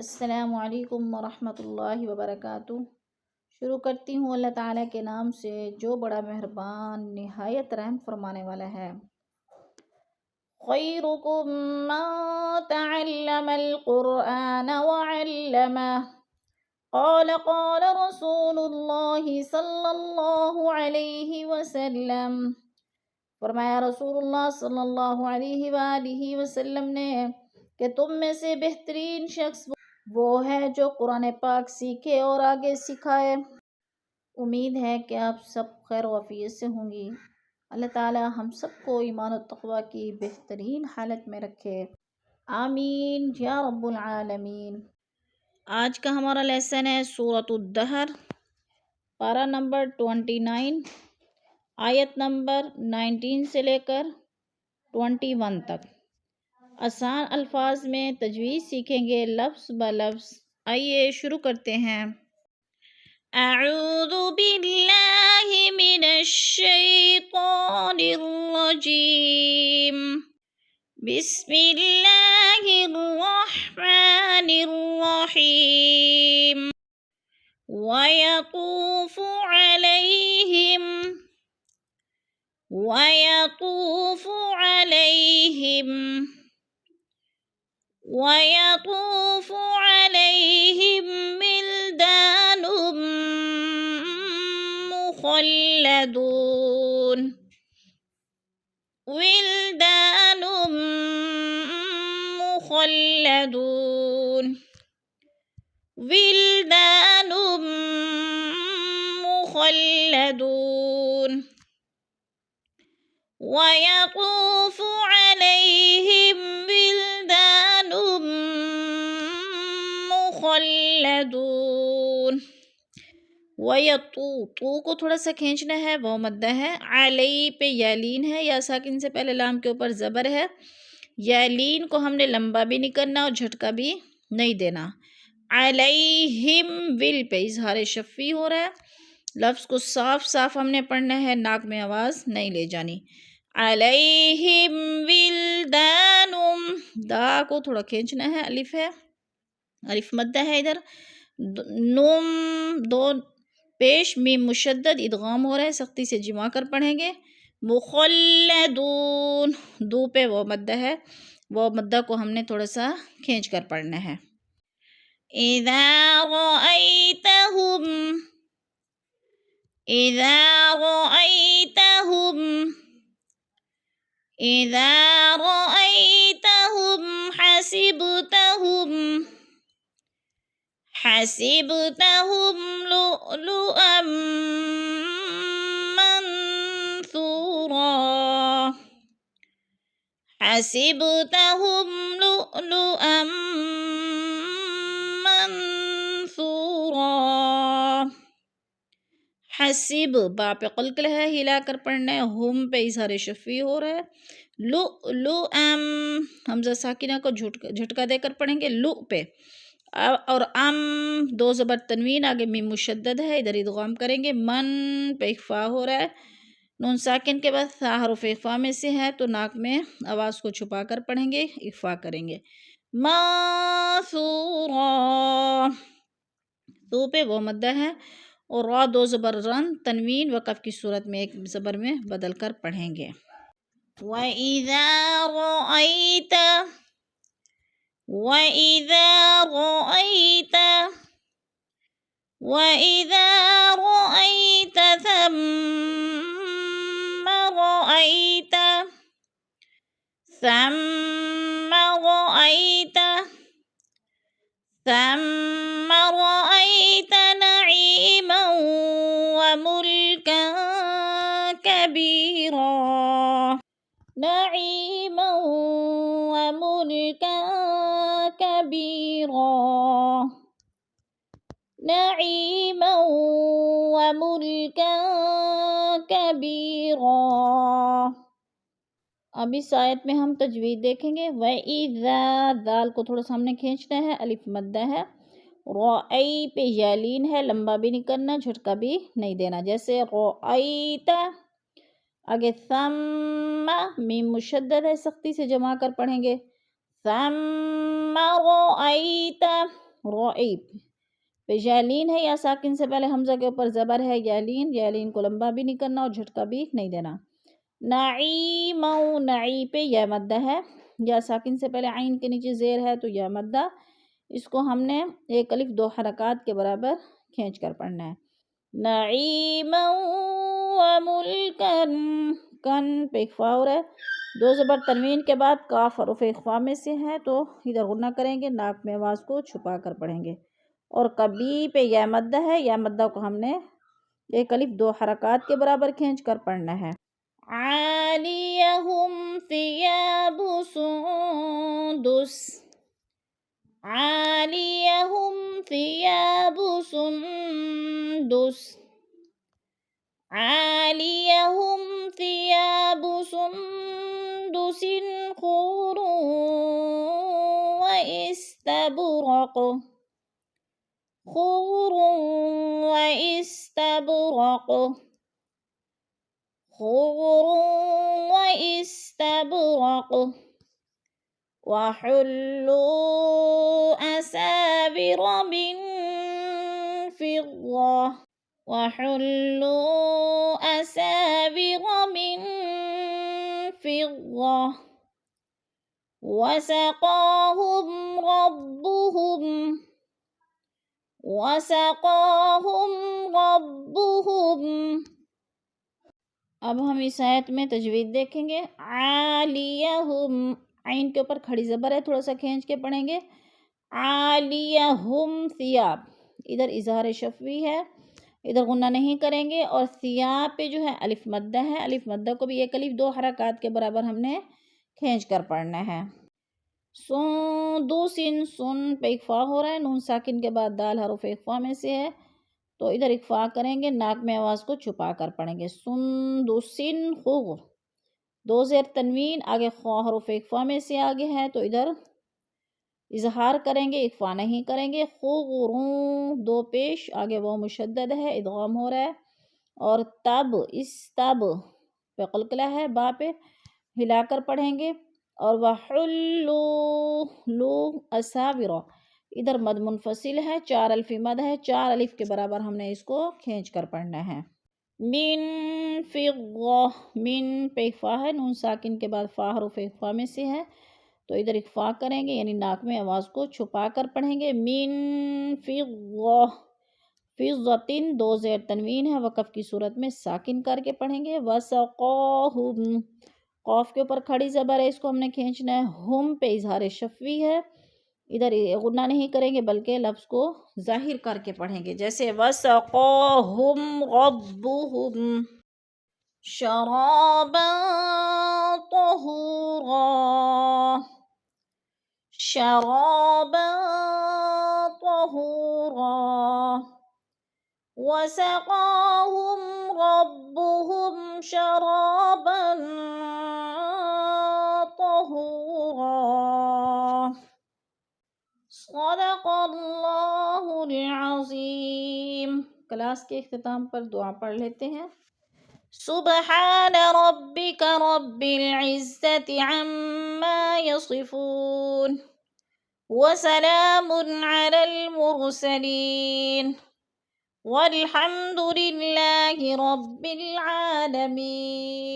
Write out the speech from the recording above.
अस्सलामु अलैकुम वरहमतुल्लाहि वबरकातुह। शुरू करती हूँ अल्लाह ताला के नाम से जो बड़ा मेहरबान निहायत रहम फरमाने वाला है। खैरुकुम मन तअल्लमल कुरआन व अल्लमह क़ाल क़ाल रसूलुल्लाहि सल्लल्लाहु अलैहि वसल्लम। फरमाया रसूलुल्लाह सल्लल्लाहु अलैहि वसल्लम ने कि तुम में से बेहतरीन शख्स वो है जो कुरान पाक सीखे और आगे सिखाए। उम्मीद है कि आप सब खैर वफ़ियत से होंगी। अल्लाह ताला हम सबको ईमान और तक़वा की बेहतरीन हालत में रखे, आमीन या रब्बुल आलमीन। आज का हमारा लेसन है सूरतुद्दहर, पारा नंबर 29, आयत नंबर 19 से लेकर 21 तक। आसान अल्फाज में तजवीज़ सीखेंगे लफ्ज़ ब लफ्ज़। आइए शुरू करते हैं। अऊज़ु बिल्लाहि मिनश शैतानिर रजीम। बिस्मिल्लाहिर रहमानिर रहीम। वयतूफ़ु अलैहिम विल्दानुम मुख़ल्लदून विल्दानुम मुख़ल्लदून विल्दानुम मुख़ल्लदून वयतूफ़ु अलैहिम विल्दानुम मुख़ल्लदून। वयतू तू को थोड़ा सा खींचना है, वो मद्दा है। अलई पे यालीन है, या साकिन से पहले लाम के ऊपर ज़बर है। यालीन को हमने लंबा भी नहीं करना और झटका भी नहीं देना। अलैहिम विल पे इज़हार शफ़ी हो रहा है। लफ्ज़ को साफ साफ हमने पढ़ना है, नाक में आवाज़ नहीं ले जानी। अलैहिम विल्दानुम, दा को थोड़ा खींचना है, अलिफ है, अलिफ मद्दा है इधर। नुम दो पेश मीम मुशद्दद इदगाम हो रहा है, सख्ती से जिमा कर पढ़ेंगे। मुख़ल्लदून दो पे वो मद्दा है, वो मद्दा को हमने थोड़ा सा खींच कर पढ़ना है। इज़ा रअयतहुम हसिबतहुम लुअलुअम मंसूरा हसिबतहुम लुअलुअम मंसूरा। हसिब बा पे क़ल्क़ल है, हिला कर पढ़ना है। हुम पे इज़हार शफ़ी हो रहा है। लुअम हमज़ा साकिना को झटका देकर पढ़ेंगे लु पे। और अम दो ज़बर तनवीन आगे मीम मुशद्दद है, इधर इदगाम करेंगे। मन पे इख्फा हो रहा है, नून साकिन के बाद सा हरुफ इख्फा में से है, तो नाक में आवाज़ को छुपा कर पढ़ेंगे, इख्फा करेंगे। मासूरा तो पे वो मद्दा है, और रा दो ज़बर रन तनवीन वक़फ़ की सूरत में एक ज़बर में बदल कर पढ़ेंगे। वइज़ा रअयत ثم رأيت نعيما وملكا كبيرا نعيما وملكا كبيرا نعيما وملكا कबीरा। अब इस आयत में हम तजवीद देखेंगे। वइज़ा दाल को थोड़ा सामने खींचना है, अलिफ मद्दा है। रअई पे यालीन है, लंबा भी नहीं करना, झटका भी नहीं देना। जैसे रअईता, आगे सम्मा मीम मुशद्दद है, सख्ती से जमा कर पढ़ेंगे। सम्मा रअईता, रईब। पेश यालीन है, या साकिन से पहले हमजा के ऊपर ज़बर है यालीन, यालीन को लंबा भी नहीं करना और झटका भी नहीं देना। नाईमौ, नाई पे या मद्दा है, या साकिन से पहले आइन के नीचे ज़ेर है तो या मद्दा, इसको हमने एक अलिफ दो हरकत के बराबर खींच कर पढ़ना है। नईमौ व मुल्कन, कन पे इख्फा हो रहा है, दो ज़बर तनवीन के बाद काफ हरूफ इख्फा में से है तो इधर गुन्ना करेंगे, नाक में आवाज़ को छुपा कर पढ़ेंगे। और कबी पे या मद्दा है, या मद्दा को हमने एक अलिफ दो हरकत के बराबर खींच कर पढ़ना है। आलियहुम थियाबु सुंदुस, आलियहुम थियाबु सुंदुस, आलियहुम थियाबु सुंदुसिन खुरुन व इस्तबरक, खुरुन व इस्तबरक, खुरुन व इस्तबरक, वहुल्लू असाबिर मिन फिद्दा, वहुल्लू असाबिर मिन फिद्दा, वसक़ाहुम रब्बुहुम, वसक़ाहुम रब्बुहुम। अब हम इस आयत में तजवीद देखेंगे। आलियहुम, आइन के ऊपर खड़ी ज़बर है, थोड़ा सा खींच के पढ़ेंगे। आलियहुम सियाब, इधर इजहार शफ़वी है, इधर गुन्ना नहीं करेंगे। और सियाब पे जो है अलिफ मद्दा है, अलिफ मद्दा को भी एक अलिफ दो हरकत के बराबर हमने खींच कर पढ़ना है। सुन, सुन पे इख्फा हो रहा है, नून साकिन के बाद दाल हरूफ इख्फा में से है तो इधर इख्फा करेंगे, नाक में आवाज़ को छुपा कर पढ़ेंगे। सुंदुसिन खुग, दो ज़ेर तनवीन आगे ख्वा हरूफ इख्फा में से आगे है तो इधर इजहार करेंगे, इख्फा नहीं करेंगे। खुगरुं, दो पेश आगे वो मुशद्दद है, इदगाम हो रहा है। और तब, इस तब पे कलकला है, बा पे हिलाकर पढ़ेंगे। और वहुल्लू, लू असाविरा, इधर मद मुनफसिल है, चार अल्फी मद है, चार अलिफ के बराबर हमने इसको खींच कर पढ़ना है। मिन फिद्दा, मिन पे इख्फा है, नून साकिन के बाद फा हरूफ इख्फा में से है तो इधर इख्फा करेंगे, यानी नाक में आवाज़ को छुपा कर पढ़ेंगे। मिन फिद्दा, फिज़्ज़तिन, दो ज़ेर तनवीन है, वक़फ़ की सूरत में साकिन करके पढ़ेंगे। वसक़ाहुम, क़ाफ के ऊपर खड़ी ज़बर है, इसको हमने खींचना है। हुम पे इज़हार शफ़वी है, इधर गुन्ना नहीं करेंगे बल्कि लफ्ज़ को ज़ाहिर करके पढ़ेंगे, जैसे वसक़ाहुम रब्बुहुम शराबन तहूरा, शराबन तहूरा, वसक़ाहुम रब्बुहुम शराबन तहूरा। सदक़ल्लाहुल अज़ीम। क्लास के इख्तिताम पर दुआ पढ़ लेते हैं। सुब्हान रब्बिका रब्बिल इज़्ज़ति अम्मा यसिफ़ून, व सलामुन अलल मुरसलीन, वल्हम्दुलिल्लाहि रब्बिल आलमीन।